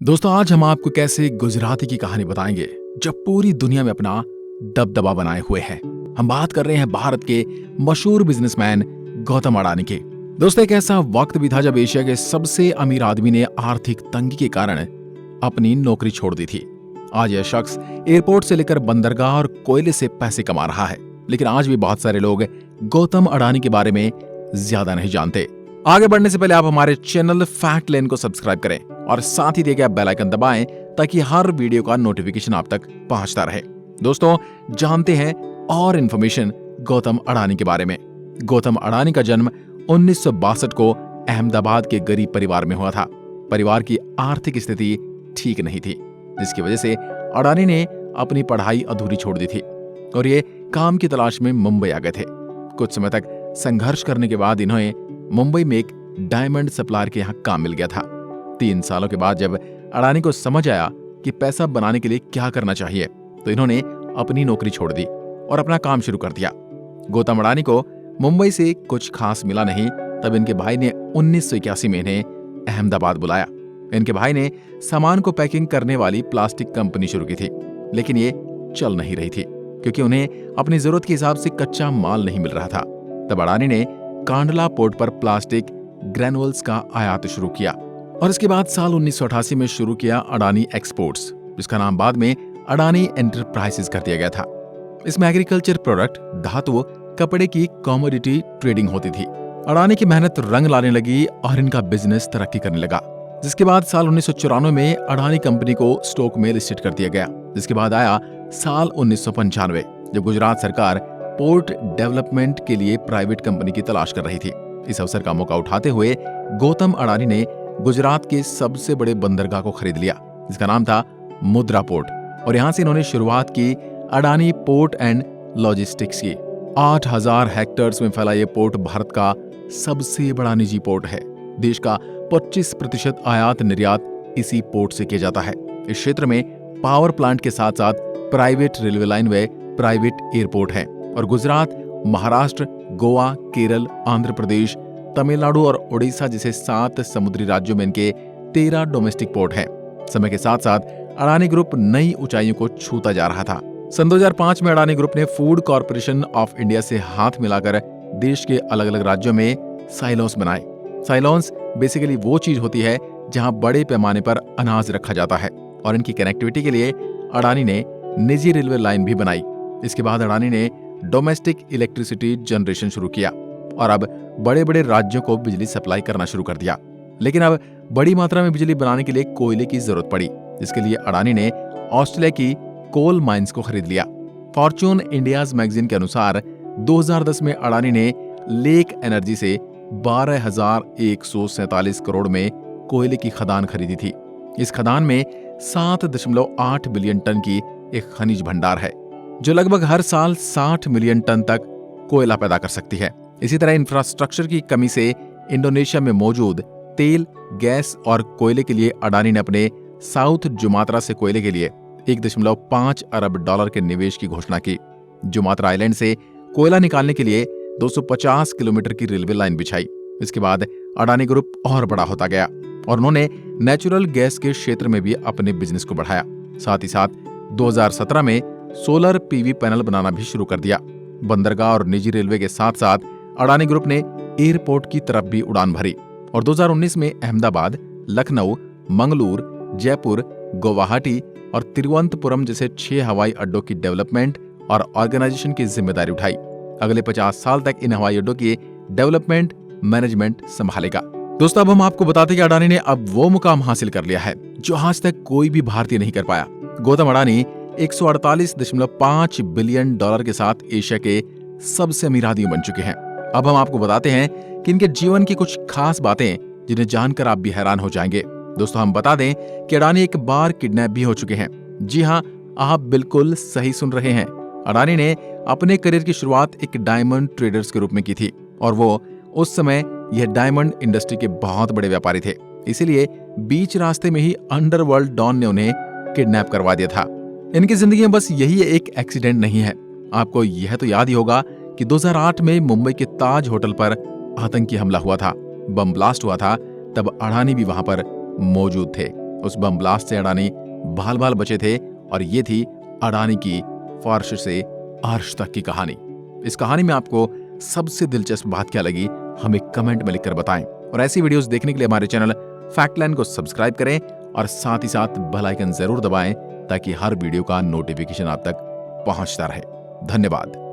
दोस्तों, आज हम आपको कैसे गुजराती की कहानी बताएंगे जब पूरी दुनिया में अपना दबदबा बनाए हुए है। हम बात कर रहे हैं भारत के मशहूर बिजनेसमैन गौतम अडानी के। दोस्तों, एक ऐसा वक्त भी था जब एशिया के सबसे अमीर आदमी ने आर्थिक तंगी के कारण अपनी नौकरी छोड़ दी थी। आज यह शख्स एयरपोर्ट से लेकर बंदरगाह और कोयले से पैसे कमा रहा है, लेकिन आज भी बहुत सारे लोग गौतम अडानी के बारे में ज्यादा नहीं जानते। आगे बढ़ने से पहले आप हमारे चैनल फैक्ट लेन को सब्सक्राइब करें और साथ ही दिए गए बेल आइकन दबाएं ताकि हर वीडियो का नोटिफिकेशन आप तक पहुंचता रहे। दोस्तों, जानते हैं और इन्फॉर्मेशन गौतम अडानी के बारे में। गौतम अडानी का जन्म 1962 को अहमदाबाद के गरीब परिवार में हुआ था। परिवार की आर्थिक स्थिति ठीक नहीं थी, जिसकी वजह से अडानी ने अपनी पढ़ाई अधूरी छोड़ दी थी और ये काम की तलाश में मुंबई आ गए थे। कुछ समय तक संघर्ष करने के बाद इन्हें मुंबई में एक डायमंड सप्लायर के यहाँ काम मिल गया था। 3 सालों के बाद जब अडानी को समझ आया कि पैसा बनाने के लिए क्या करना चाहिए, तो इन्होंने अपनी नौकरी छोड़ दी और अपना काम शुरू कर दिया। गौतम अडानी को मुंबई से कुछ खास मिला नहीं, तब इनके भाई ने 1981 में इन्हें अहमदाबाद बुलाया। इनके भाई ने सामान को पैकिंग करने वाली प्लास्टिक कंपनी शुरू की थी, लेकिन ये चल नहीं रही थी क्योंकि उन्हें अपनी जरूरत के हिसाब से कच्चा माल नहीं मिल रहा था। तब अडानी ने कांडला पोर्ट पर प्लास्टिक ग्रेनुअल्स का आयात शुरू किया और इसके बाद साल 1988 में शुरू किया अडानी एक्सपोर्ट्स, जिसका नाम बाद में अडानी एंटरप्राइजेस कर दिया गया था। इसमें एग्रीकल्चर प्रोडक्ट, धातु, कपड़े की कमोडिटी ट्रेडिंग होती थी। अडानी की मेहनत रंग लाने लगी और इनका बिजनेस तरक्की करने लगा, जिसके बाद साल 1994 में अडानी कंपनी को स्टॉक में लिस्टेड कर दिया गया। जिसके बाद आया साल 1995, जब गुजरात सरकार पोर्ट डेवलपमेंट के लिए प्राइवेट कंपनी की तलाश कर रही थी। इस अवसर का मौका उठाते हुए गौतम अडानी ने गुजरात के सबसे बड़े बंदरगाह को खरीद लिया, जिसका नाम था मुद्रा पोर्ट, और यहां से इन्होंने शुरुआत की अडानी पोर्ट एंड लॉजिस्टिक्स की। 8000 हेक्टेयर्स में फैला ये पोर्ट भारत का सबसे बड़ा निजी पोर्ट है। देश का 25% आयात निर्यात इसी पोर्ट से किया जाता है। इस क्षेत्र में पावर प्लांट के साथ साथ प्राइवेट रेलवे लाइन व प्राइवेट एयरपोर्ट है और गुजरात, महाराष्ट्र, गोवा, केरल, आंध्र प्रदेश, तमिलनाडु और ओडिशा जैसे 7 समुद्री राज्यों में इनके 13 डोमेस्टिक पोर्ट हैं। समय के साथ साथ अडानी ग्रुप नई ऊंचाइयों को छूता जा रहा था। सन 2005 में अडानी ग्रुप ने फूड कॉर्पोरेशन ऑफ इंडिया से हाथ मिलाकर देश के अलग अलग राज्यों में साइलोस बनाए। साइलोस बेसिकली वो चीज होती है जहां बड़े पैमाने पर अनाज रखा जाता है, और इनकी कनेक्टिविटी के लिए अडानी ने निजी रेलवे लाइन भी बनाई। इसके बाद अडानी ने डोमेस्टिक इलेक्ट्रिसिटी जनरेशन शुरू किया और अब बड़े बड़े राज्यों को बिजली सप्लाई करना शुरू कर दिया। लेकिन अब बड़ी मात्रा में बिजली बनाने के लिए कोयले की जरूरत पड़ी, जिसके लिए अडानी ने ऑस्ट्रेलिया की कोल माइंस को खरीद लिया। फॉर्च्यून इंडियाज मैगजीन के अनुसार 2010 में अडानी ने लेक एनर्जी से 12,147 करोड़ में कोयले की खदान खरीदी थी। इस खदान में 7.8 बिलियन टन की एक खनिज भंडार है, जो लगभग हर साल 60 मिलियन टन तक कोयला पैदा कर सकती है। इसी तरह इंफ्रास्ट्रक्चर की कमी से इंडोनेशिया में मौजूद तेल, गैस और कोयले के लिए अडानी ने अपने साउथ जुमात्रा से कोयले के लिए $1.5 अरब के निवेश की घोषणा की। जुमात्रा आइलैंड से कोयला निकालने के लिए 250 किलोमीटर की रेलवे लाइन बिछाई। इसके बाद अडानी ग्रुप और बड़ा होता गया और उन्होंने नेचुरल गैस के क्षेत्र में भी अपने बिजनेस को बढ़ाया। साथ ही साथ 2017 में सोलर पीवी पैनल बनाना भी शुरू कर दिया। बंदरगाह और निजी रेलवे के साथ साथ अडानी ग्रुप ने एयरपोर्ट की तरफ भी उड़ान भरी और 2019 में अहमदाबाद, लखनऊ, मंगलूर, जयपुर, गुवाहाटी और तिरुवनंतपुरम जैसे 6 हवाई अड्डों की डेवलपमेंट और ऑर्गेनाइजेशन की जिम्मेदारी उठाई। अगले 50 साल तक इन हवाई अड्डों की डेवलपमेंट मैनेजमेंट संभालेगा। दोस्तों, अब हम आपको बताते हैं कि अडानी ने अब वो मुकाम हासिल कर लिया है जो आज तक कोई भी भारतीय नहीं कर पाया। गौतम अडानी 148.5 बिलियन डॉलर के साथ एशिया के सबसे अमीर आदमी बन चुके हैं। अब हम आपको बताते हैं कि इनके जीवन की कुछ खास बातें जिन्हें जानकर आप भी हैरान हो जाएंगे। दोस्तों, हम बता दें कि अडानी एक बार किडनैप भी हो चुके हैं। जी हां, आप बिल्कुल सही सुन रहे हैं। अडानी ने अपने करियर की शुरुआत एक डायमंड ट्रेडर्स के रूप में की थी और वो उस समय यह डायमंड इंडस्ट्री के बहुत बड़े व्यापारी थे। इसीलिए बीच रास्ते में ही अंडरवर्ल्ड डॉन ने उन्हें किडनैप करवा दिया था। इनकी जिंदगी में बस यही एक एक्सीडेंट नहीं है। आपको यह तो याद ही होगा कि 2008 में मुंबई के ताज होटल पर आतंकी हमला हुआ था, बम ब्लास्ट हुआ था। तब अडानी भी वहां पर मौजूद थे। उस बम ब्लास्ट से अडानी बाल बाल बचे थे और ये थी अडानी की फर्श से अर्श तक की कहानी। इस कहानी में आपको सबसे दिलचस्प बात क्या लगी हमें कमेंट में लिखकर बताएं और ऐसी वीडियोस देखने के लिए हमारे चैनल फैक्टलाइन को सब्सक्राइब करें और साथ ही साथ बेल आइकन जरूर दबाएं ताकि हर वीडियो का नोटिफिकेशन आप तक पहुंचता रहे। धन्यवाद।